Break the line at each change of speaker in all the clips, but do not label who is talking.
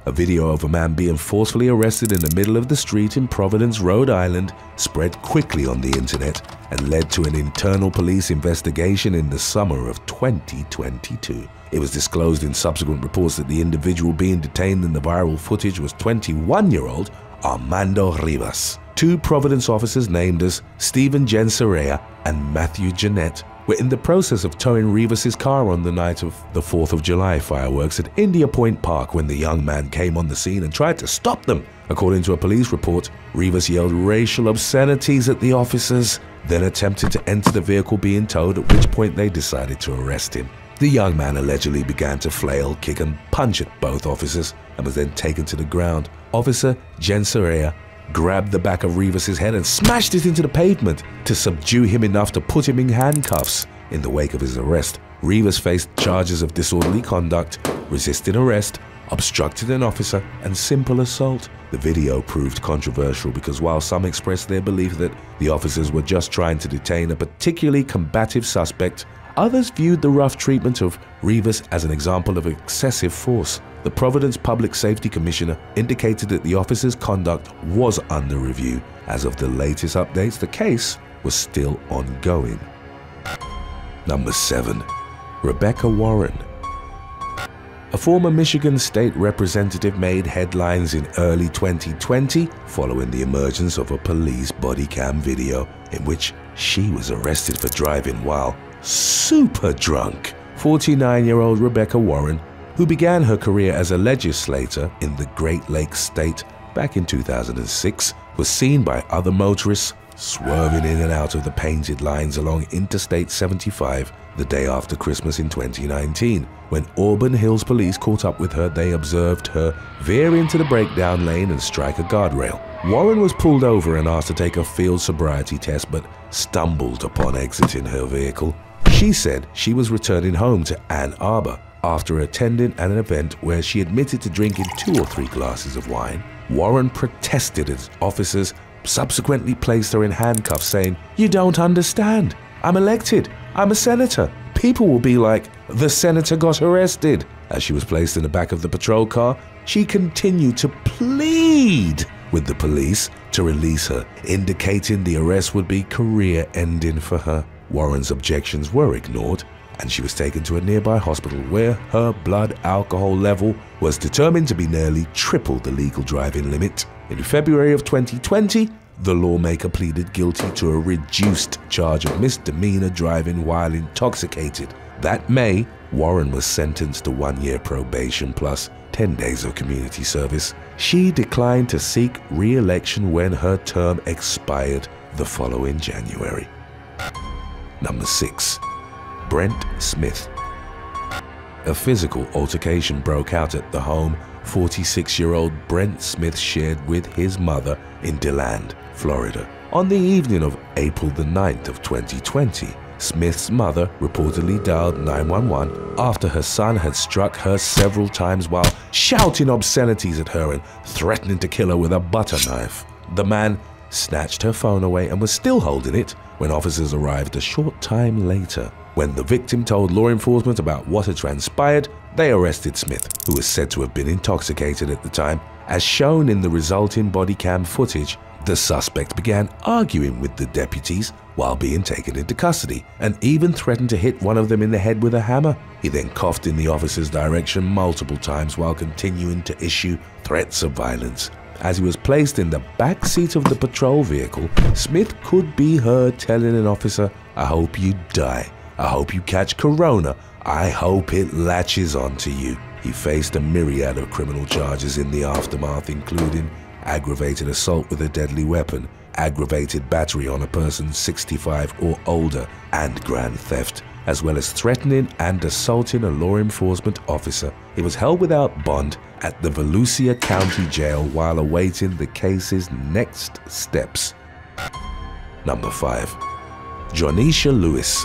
A video of a man being forcefully arrested in the middle of the street in Providence, Rhode Island, spread quickly on the internet and led to an internal police investigation in the summer of 2022. It was disclosed in subsequent reports that the individual being detained in the viral footage was 21-year-old Armando Rivas. Two Providence officers named as Stephen Gensarea and Matthew Jeanette were in the process of towing Rivas's car on the night of the 4th of July fireworks at India Point Park when the young man came on the scene and tried to stop them. According to a police report, Rivas yelled racial obscenities at the officers, then attempted to enter the vehicle being towed, at which point they decided to arrest him. The young man allegedly began to flail, kick and punch at both officers and was then taken to the ground. Officer Gensarea grabbed the back of Rivas's head and smashed it into the pavement to subdue him enough to put him in handcuffs. In the wake of his arrest, Rivas faced charges of disorderly conduct, resisting arrest, obstructing an officer, and simple assault. The video proved controversial because while some expressed their belief that the officers were just trying to detain a particularly combative suspect, others viewed the rough treatment of Rivas as an example of excessive force. The Providence Public Safety Commissioner indicated that the officer's conduct was under review. As of the latest updates, the case was still ongoing. Number 7. Rebecca Warren. A former Michigan state representative made headlines in early 2020 following the emergence of a police body cam video in which she was arrested for driving while super drunk. 49-year-old Rebecca Warren, who began her career as a legislator in the Great Lakes state back in 2006, was seen by other motorists swerving in and out of the painted lines along Interstate 75 the day after Christmas in 2019. When Auburn Hills police caught up with her, they observed her veer into the breakdown lane and strike a guardrail. Warren was pulled over and asked to take a field sobriety test, but stumbled upon exiting her vehicle. She said she was returning home to Ann Arbor after attending an event where she admitted to drinking 2 or 3 glasses of wine. Warren protested as officers subsequently placed her in handcuffs, saying, "You don't understand. I'm elected. I'm a senator. People will be like, the senator got arrested." As she was placed in the back of the patrol car, she continued to plead with the police to release her, indicating the arrest would be career-ending for her. Warren's objections were ignored, and she was taken to a nearby hospital where her blood alcohol level was determined to be nearly triple the legal driving limit. In February of 2020, the lawmaker pleaded guilty to a reduced charge of misdemeanor driving while intoxicated. That May, Warren was sentenced to 1-year probation plus 10 days of community service. She declined to seek re-election when her term expired the following January. Number 6. Brent Smith. A physical altercation broke out at the home 46-year-old Brent Smith shared with his mother in DeLand, Florida. On the evening of April the 9th of 2020, Smith's mother reportedly dialed 911 after her son had struck her several times while shouting obscenities at her and threatening to kill her with a butter knife. The man snatched her phone away and was still holding it when officers arrived a short time later. When the victim told law enforcement about what had transpired, they arrested Smith, who was said to have been intoxicated at the time. As shown in the resulting body cam footage, the suspect began arguing with the deputies while being taken into custody and even threatened to hit one of them in the head with a hammer. He then coughed in the officer's direction multiple times while continuing to issue threats of violence. As he was placed in the back seat of the patrol vehicle, Smith could be heard telling an officer, "I hope you die. I hope you catch corona. I hope it latches onto you." He faced a myriad of criminal charges in the aftermath, including aggravated assault with a deadly weapon, aggravated battery on a person 65 or older, and grand theft, as well as threatening and assaulting a law enforcement officer. He was held without bond at the Volusia County Jail while awaiting the case's next steps. Number 5. Janisha Lewis.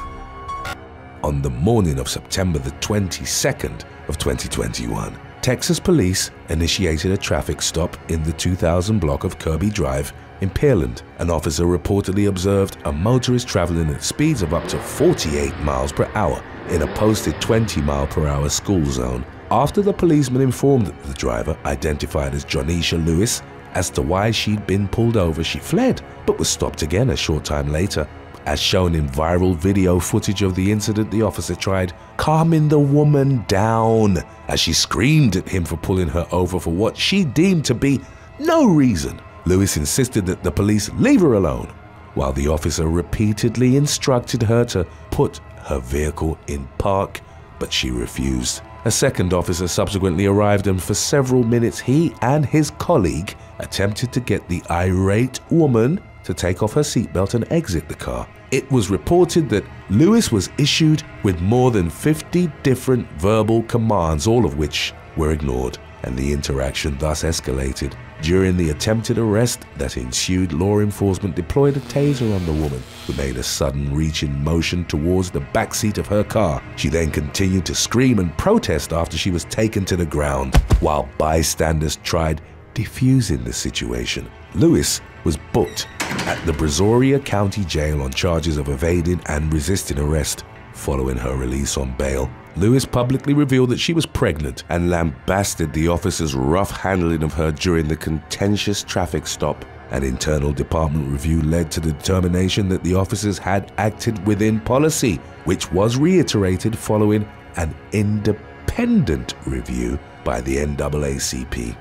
On the morning of September the 22nd of 2021, Texas police initiated a traffic stop in the 2000 block of Kirby Drive in Pearland. An officer reportedly observed a motorist traveling at speeds of up to 48 miles per hour in a posted 20-mile-per-hour school zone. After the policeman informed the driver, identified as Janisha Lewis, as to why she'd been pulled over, she fled, but was stopped again a short time later. As shown in viral video footage of the incident, the officer tried calming the woman down as she screamed at him for pulling her over for what she deemed to be no reason. Lewis insisted that the police leave her alone, while the officer repeatedly instructed her to put her vehicle in park, but she refused. A second officer subsequently arrived, and for several minutes he and his colleague attempted to get the irate woman to take off her seatbelt and exit the car. It was reported that Lewis was issued with more than 50 different verbal commands, all of which were ignored, and the interaction thus escalated. During the attempted arrest that ensued, law enforcement deployed a taser on the woman, who made a sudden reaching motion towards the backseat of her car. She then continued to scream and protest after she was taken to the ground, while bystanders tried defusing the situation. Lewis was booked at the Brazoria County Jail on charges of evading and resisting arrest. Following her release on bail, Lewis publicly revealed that she was pregnant and lambasted the officer's rough handling of her during the contentious traffic stop. An internal department review led to the determination that the officers had acted within policy, which was reiterated following an independent review by the NAACP.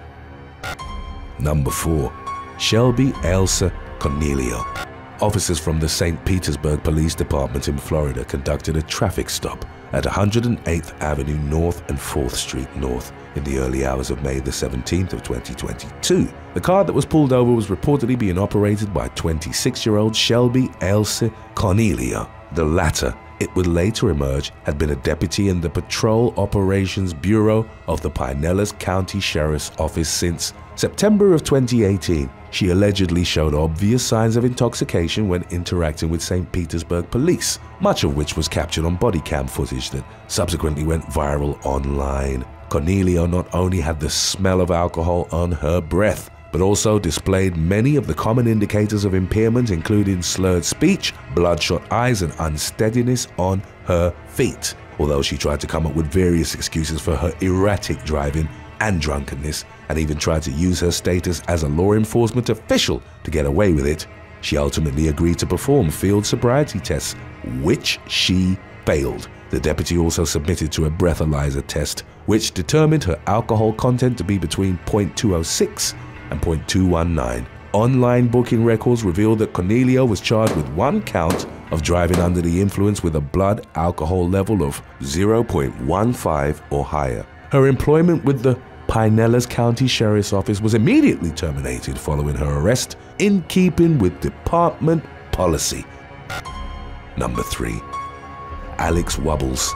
Number 4. Shelby, Elsa, Cornelia. Officers from the St. Petersburg Police Department in Florida conducted a traffic stop at 108th Avenue North and 4th Street North in the early hours of May the 17th of 2022. The car that was pulled over was reportedly being operated by 26-year-old Shelby Elsa Cornelia. The latter, it would later emerge, had been a deputy in the Patrol Operations Bureau of the Pinellas County Sheriff's Office since September of 2018. She allegedly showed obvious signs of intoxication when interacting with St. Petersburg police, much of which was captured on body cam footage that subsequently went viral online. Cornelia not only had the smell of alcohol on her breath, but also displayed many of the common indicators of impairment, including slurred speech, bloodshot eyes, and unsteadiness on her feet. Although she tried to come up with various excuses for her erratic driving and drunkenness, and even tried to use her status as a law enforcement official to get away with it, she ultimately agreed to perform field sobriety tests, which she failed. The deputy also submitted to a breathalyzer test, which determined her alcohol content to be between 0.206 and 0.219. Online booking records revealed that Cornelia was charged with 1 count of driving under the influence with a blood alcohol level of 0.15 or higher. Her employment with the Pinellas County Sheriff's Office was immediately terminated following her arrest, in keeping with department policy. Number 3. Alex Wubbles.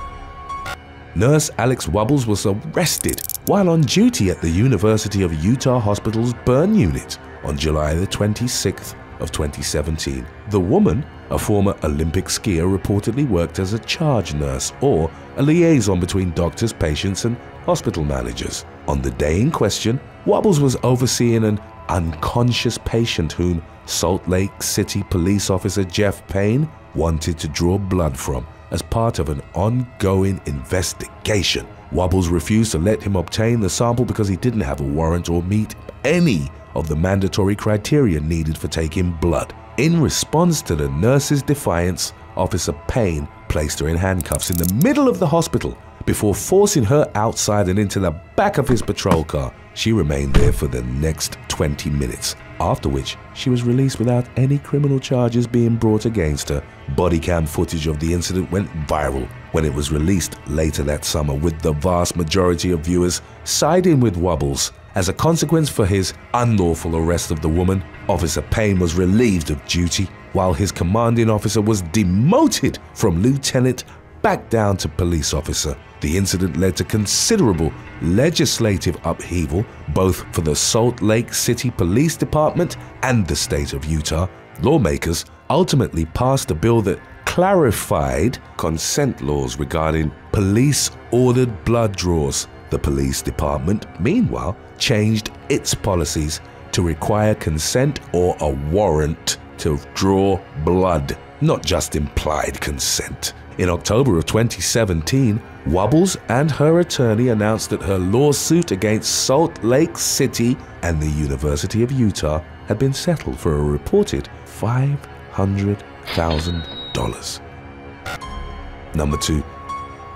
Nurse Alex Wubbles was arrested while on duty at the University of Utah Hospital's burn unit on July the 26th of 2017. The woman, a former Olympic skier, reportedly worked as a charge nurse, or a liaison between doctors, patients, and hospital managers. On the day in question, Wubbles was overseeing an unconscious patient whom Salt Lake City police officer Jeff Payne wanted to draw blood from as part of an ongoing investigation. Wubbles refused to let him obtain the sample because he didn't have a warrant or meet any of the mandatory criteria needed for taking blood. In response to the nurse's defiance, Officer Payne placed her in handcuffs in the middle of the hospital before forcing her outside and into the back of his patrol car. She remained there for the next 20 minutes, after which she was released without any criminal charges being brought against her. Body cam footage of the incident went viral when it was released later that summer, with the vast majority of viewers siding with Wubbles. As a consequence for his unlawful arrest of the woman, Officer Payne was relieved of duty, while his commanding officer was demoted from lieutenant back down to police officer. The incident led to considerable legislative upheaval, both for the Salt Lake City Police Department and the state of Utah. Lawmakers ultimately passed a bill that clarified consent laws regarding police-ordered blood draws. The police department, meanwhile, changed its policies to require consent or a warrant to draw blood, not just implied consent. In October of 2017, Wubbles and her attorney announced that her lawsuit against Salt Lake City and the University of Utah had been settled for a reported $500,000. Number 2.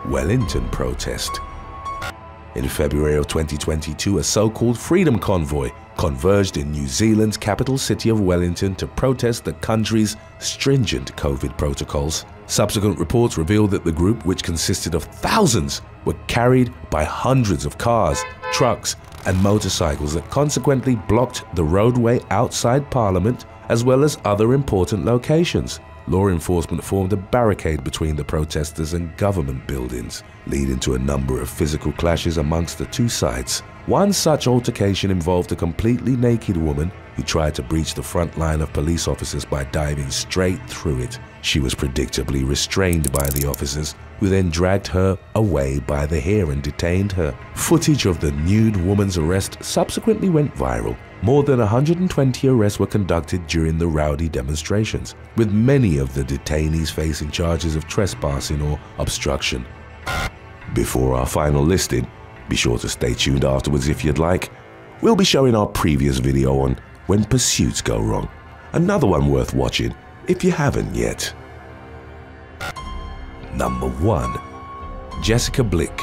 Wellington Protest. In February of 2022, a so-called Freedom Convoy converged in New Zealand's capital city of Wellington to protest the country's stringent COVID protocols. Subsequent reports revealed that the group, which consisted of thousands, were carried by hundreds of cars, trucks, and motorcycles that consequently blocked the roadway outside Parliament as well as other important locations. Law enforcement formed a barricade between the protesters and government buildings, leading to a number of physical clashes amongst the two sides. One such altercation involved a completely naked woman who tried to breach the front line of police officers by diving straight through it. She was predictably restrained by the officers, who then dragged her away by the hair and detained her. Footage of the nude woman's arrest subsequently went viral. More than 120 arrests were conducted during the rowdy demonstrations, with many of the detainees facing charges of trespassing or obstruction. Before our final listing, be sure to stay tuned afterwards if you'd like. We'll be showing our previous video on when pursuits go wrong. Another one worth watching if you haven't yet. Number 1. Jessica Blick.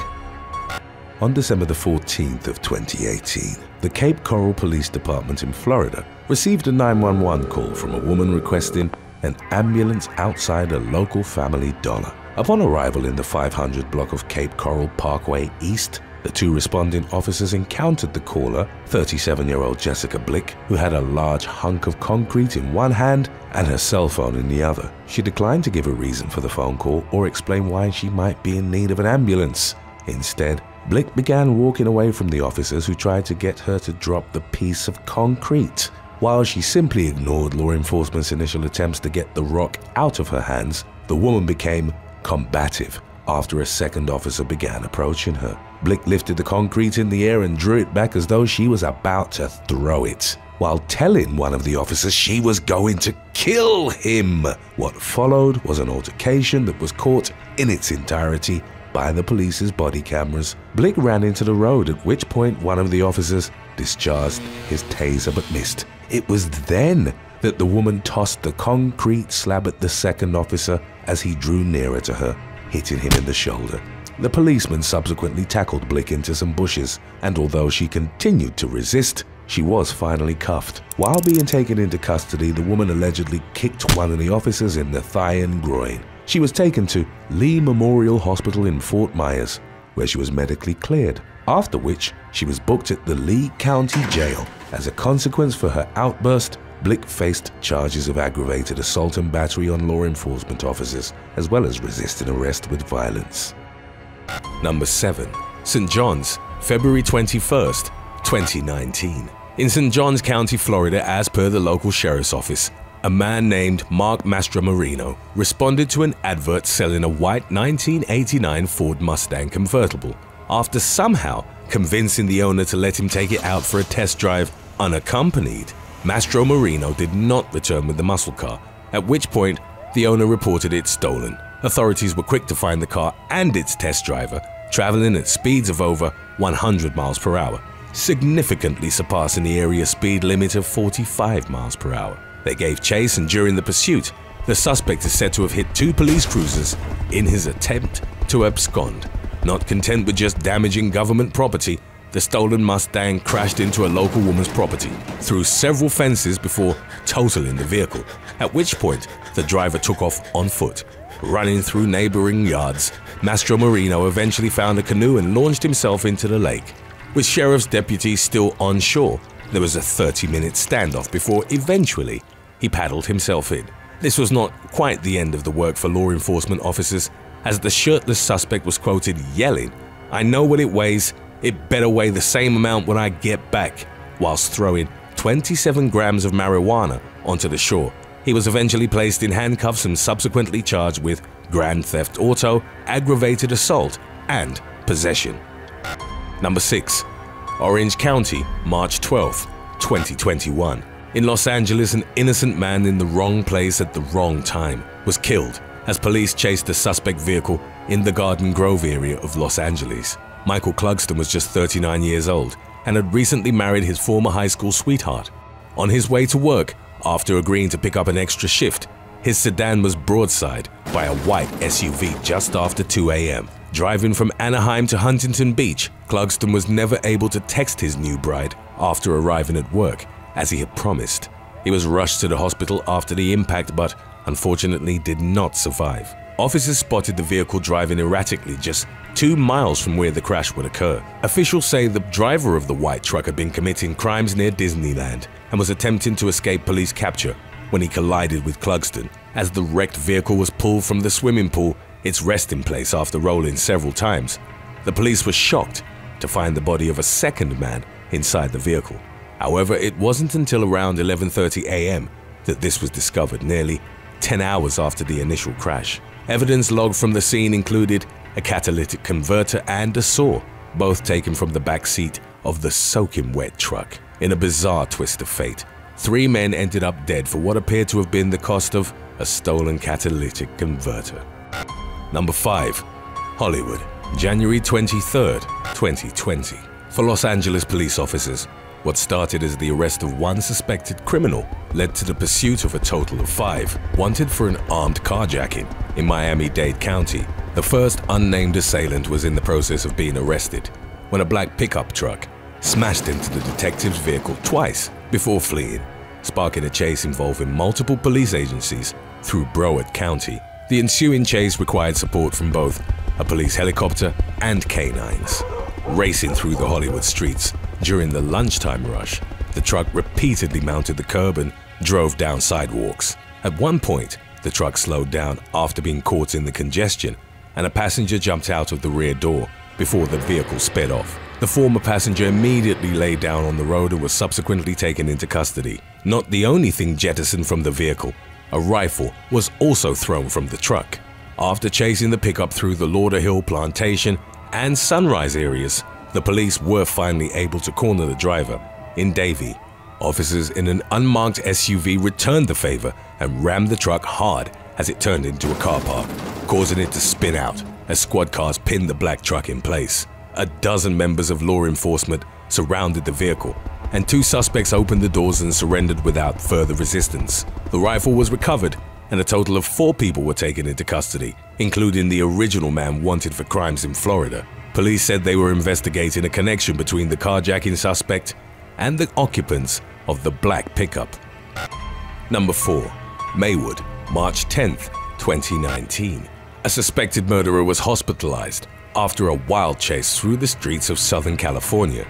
On December the 14th of 2018, the Cape Coral Police Department in Florida received a 911 call from a woman requesting an ambulance outside a local Family Dollar. Upon arrival in the 500 block of Cape Coral Parkway East, the two responding officers encountered the caller, 37-year-old Jessica Blick, who had a large hunk of concrete in one hand and her cell phone in the other. She declined to give a reason for the phone call or explain why she might be in need of an ambulance. Instead, Blick began walking away from the officers, who tried to get her to drop the piece of concrete. While she simply ignored law enforcement's initial attempts to get the rock out of her hands, the woman became combative after a second officer began approaching her. Blick lifted the concrete in the air and drew it back as though she was about to throw it, while telling one of the officers she was going to kill him. What followed was an altercation that was caught in its entirety by the police's body cameras. Blick ran into the road, at which point one of the officers discharged his taser but missed. It was then that the woman tossed the concrete slab at the second officer as he drew nearer to her, hitting him in the shoulder. The policeman subsequently tackled Blick into some bushes, and although she continued to resist, she was finally cuffed. While being taken into custody, the woman allegedly kicked one of the officers in the thigh and groin. She was taken to Lee Memorial Hospital in Fort Myers, where she was medically cleared, after which she was booked at the Lee County Jail. As a consequence for her outburst, Blick faced charges of aggravated assault and battery on law enforcement officers, as well as resisting arrest with violence. Number 7. St. John's, February 21st, 2019. In St. Johns County, Florida, as per the local sheriff's office, a man named Mastro Mourinho responded to an advert selling a white 1989 Ford Mustang convertible. After somehow convincing the owner to let him take it out for a test drive unaccompanied, Mastro Mourinho did not return with the muscle car, at which point the owner reported it stolen. Authorities were quick to find the car and its test driver, traveling at speeds of over 100 miles per hour, significantly surpassing the area speed limit of 45 miles per hour. They gave chase, and during the pursuit, the suspect is said to have hit 2 police cruisers in his attempt to abscond. Not content with just damaging government property, the stolen Mustang crashed into a local woman's property through several fences before totaling the vehicle, at which point the driver took off on foot. Running through neighboring yards, Mastro Mourinho eventually found a canoe and launched himself into the lake. With sheriff's deputies still on shore, there was a 30-minute standoff before eventually he paddled himself in. This was not quite the end of the work for law enforcement officers, as the shirtless suspect was quoted yelling, "I know what it weighs, it better weigh the same amount when I get back," whilst throwing 27 grams of marijuana onto the shore. He was eventually placed in handcuffs and subsequently charged with grand theft auto, aggravated assault, and possession. Number 6. Orange County, March 12, 2021. In Los Angeles, an innocent man in the wrong place at the wrong time was killed as police chased the suspect vehicle in the Garden Grove area of Los Angeles. Michael Clugston was just 39 years old and had recently married his former high school sweetheart. On his way to work, after agreeing to pick up an extra shift, his sedan was broadsided by a white SUV just after 2 a.m. Driving from Anaheim to Huntington Beach, Clugston was never able to text his new bride after arriving at work, as he had promised. He was rushed to the hospital after the impact but unfortunately did not survive. Officers spotted the vehicle driving erratically just 2 miles from where the crash would occur. Officials say the driver of the white truck had been committing crimes near Disneyland and was attempting to escape police capture when he collided with Clugston. As the wrecked vehicle was pulled from the swimming pool, its resting place after rolling several times, the police were shocked to find the body of a second man inside the vehicle. However, it wasn't until around 11:30 a.m. that this was discovered, nearly 10 hours after the initial crash. Evidence logged from the scene included a catalytic converter and a saw, both taken from the back seat of the soaking wet truck. In a bizarre twist of fate, 3 men ended up dead for what appeared to have been the cost of a stolen catalytic converter. Number 5. Hollywood, January 23, 2020. For Los Angeles police officers, what started as the arrest of one suspected criminal led to the pursuit of a total of 5, wanted for an armed carjacking in Miami-Dade County. The first unnamed assailant was in the process of being arrested when a black pickup truck smashed into the detective's vehicle twice before fleeing, sparking a chase involving multiple police agencies through Broward County. The ensuing chase required support from both a police helicopter and canines. Racing through the Hollywood streets during the lunchtime rush, the truck repeatedly mounted the curb and drove down sidewalks. At one point, the truck slowed down after being caught in the congestion, and a passenger jumped out of the rear door before the vehicle sped off. The former passenger immediately lay down on the road and was subsequently taken into custody. Not the only thing jettisoned from the vehicle, a rifle was also thrown from the truck. After chasing the pickup through the Lauderhill Plantation and Sunrise areas, the police were finally able to corner the driver in Davie. Officers in an unmarked SUV returned the favor and rammed the truck hard as it turned into a car park, causing it to spin out as squad cars pinned the black truck in place. A dozen members of law enforcement surrounded the vehicle, and 2 suspects opened the doors and surrendered without further resistance. The rifle was recovered, and a total of 4 people were taken into custody, including the original man wanted for crimes in Florida. Police said they were investigating a connection between the carjacking suspect and the occupants of the black pickup. Number 4. Maywood, March 10, 2019. A suspected murderer was hospitalized after a wild chase through the streets of Southern California.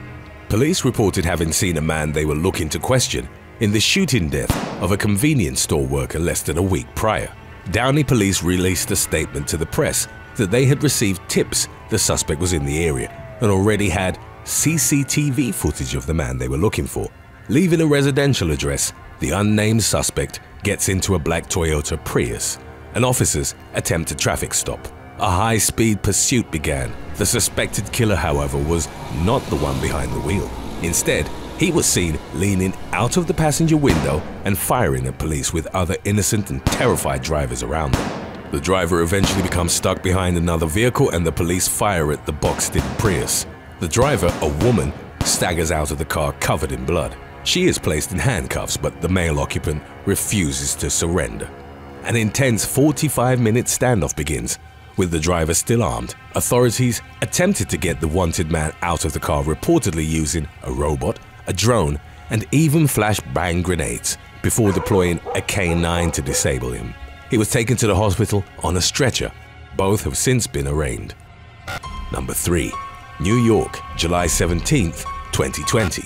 Police reported having seen a man they were looking to question in the shooting death of a convenience store worker less than a week prior. Downey police released a statement to the press that they had received tips the suspect was in the area and already had CCTV footage of the man they were looking for. Leaving a residential address, the unnamed suspect gets into a black Toyota Prius, and officers attempt a traffic stop. A high-speed pursuit began. The suspected killer, however, was not the one behind the wheel. Instead, he was seen leaning out of the passenger window and firing at police with other innocent and terrified drivers around them. The driver eventually becomes stuck behind another vehicle and the police fire at the boxed-in Prius. The driver, a woman, staggers out of the car covered in blood. She is placed in handcuffs, but the male occupant refuses to surrender. An intense 45-minute standoff begins, with the driver still armed. Authorities attempted to get the wanted man out of the car, reportedly using a robot, a drone, and even flashbang grenades before deploying a K9 to disable him. He was taken to the hospital on a stretcher. Both have since been arraigned. Number 3. New York, July 17, 2020.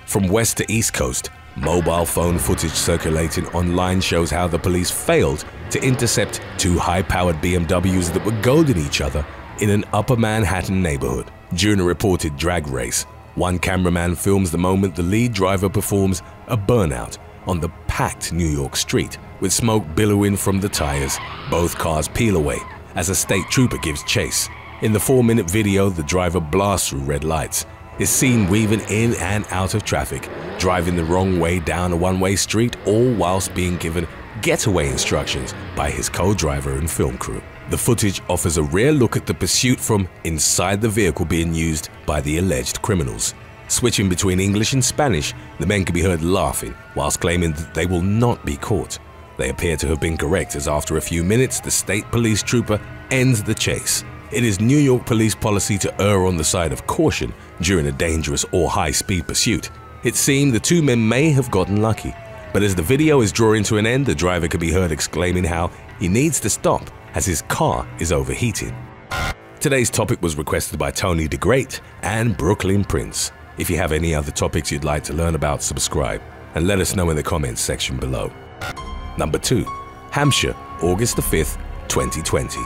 From west to east coast, mobile phone footage circulating online shows how the police failed to intercept 2 high-powered BMWs that were goading each other in an Upper Manhattan neighborhood. During a reported drag race, one cameraman films the moment the lead driver performs a burnout on the packed New York street, with smoke billowing from the tires. Both cars peel away as a state trooper gives chase. In the 4-minute video, the driver blasts through red lights, is seen weaving in and out of traffic, driving the wrong way down a one-way street, all whilst being given getaway instructions by his co-driver and film crew. The footage offers a rare look at the pursuit from inside the vehicle being used by the alleged criminals. Switching between English and Spanish, the men can be heard laughing whilst claiming that they will not be caught. They appear to have been correct, as after a few minutes the state police trooper ends the chase. It is New York police policy to err on the side of caution during a dangerous or high-speed pursuit. It seemed the two men may have gotten lucky, but as the video is drawing to an end, the driver can be heard exclaiming how he needs to stop as his car is overheating. Today's topic was requested by Tony the Great and Brooklyn Prince. If you have any other topics you'd like to learn about, subscribe and let us know in the comments section below. Number 2. Hampshire, August the 5th, 2020.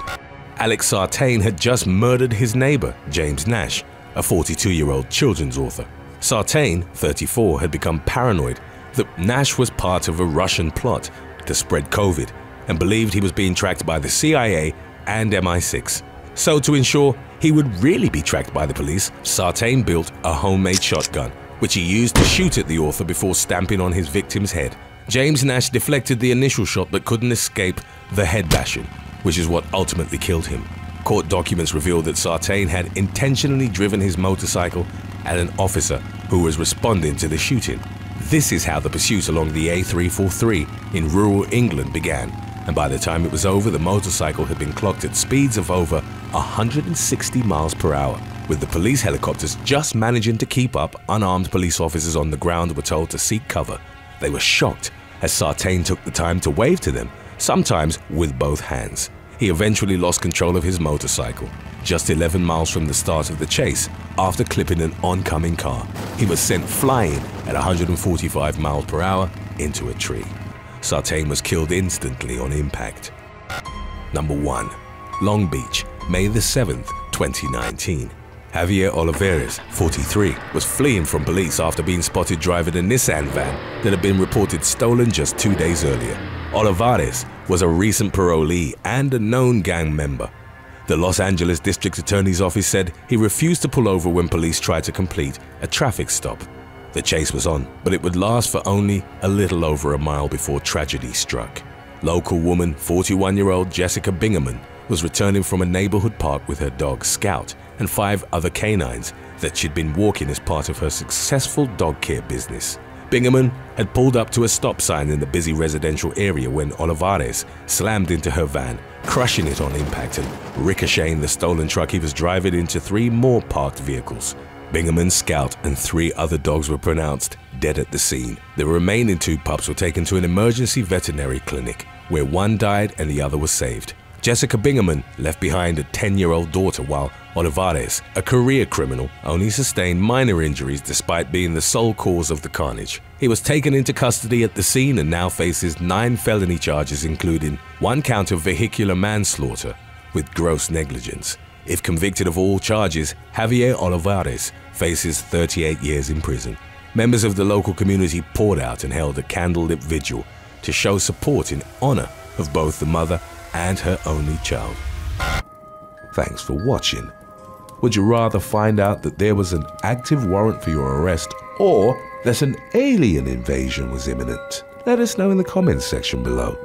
Alex Sartain had just murdered his neighbor, James Nash, a 42-year-old children's author. Sartain, 34, had become paranoid that Nash was part of a Russian plot to spread COVID and believed he was being tracked by the CIA and MI6. So to ensure he would really be tracked by the police, Sartain built a homemade shotgun, which he used to shoot at the author before stamping on his victim's head. James Nash deflected the initial shot but couldn't escape the head bashing, which is what ultimately killed him. Court documents revealed that Sartain had intentionally driven his motorcycle at an officer who was responding to the shooting. This is how the pursuit along the A343 in rural England began, and by the time it was over, the motorcycle had been clocked at speeds of over 160 miles per hour, with the police helicopters just managing to keep up. Unarmed police officers on the ground were told to seek cover. They were shocked as Sartain took the time to wave to them, sometimes with both hands. He eventually lost control of his motorcycle, just 11 miles from the start of the chase. After clipping an oncoming car, he was sent flying at 145 miles per hour into a tree. Sartain was killed instantly on impact. Number 1. Long Beach, May the 7th, 2019. Javier Olivares, 43, was fleeing from police after being spotted driving a Nissan van that had been reported stolen just 2 days earlier. Olivares was a recent parolee and a known gang member. The Los Angeles District Attorney's Office said he refused to pull over when police tried to complete a traffic stop. The chase was on, but it would last for only a little over a mile before tragedy struck. Local woman, 41-year-old Jessica Bingaman, was returning from a neighborhood park with her dog Scout and 5 other canines that she'd been walking as part of her successful dog care business. Bingaman had pulled up to a stop sign in the busy residential area when Olivares slammed into her van, crushing it on impact and ricocheting the stolen truck he was driving into 3 more parked vehicles. Bingaman, Scout, and 3 other dogs were pronounced dead at the scene. The remaining 2 pups were taken to an emergency veterinary clinic, where one died and the other was saved. Jessica Bingaman left behind a 10-year-old daughter, while Olivares, a career criminal, only sustained minor injuries despite being the sole cause of the carnage. He was taken into custody at the scene and now faces 9 felony charges, including 1 count of vehicular manslaughter with gross negligence. If convicted of all charges, Javier Olivares faces 38 years in prison. Members of the local community poured out and held a candlelit vigil to show support in honor of both the mother and her only child. Thanks for watching. Would you rather find out that there was an active warrant for your arrest or that an alien invasion was imminent? Let us know in the comments section below.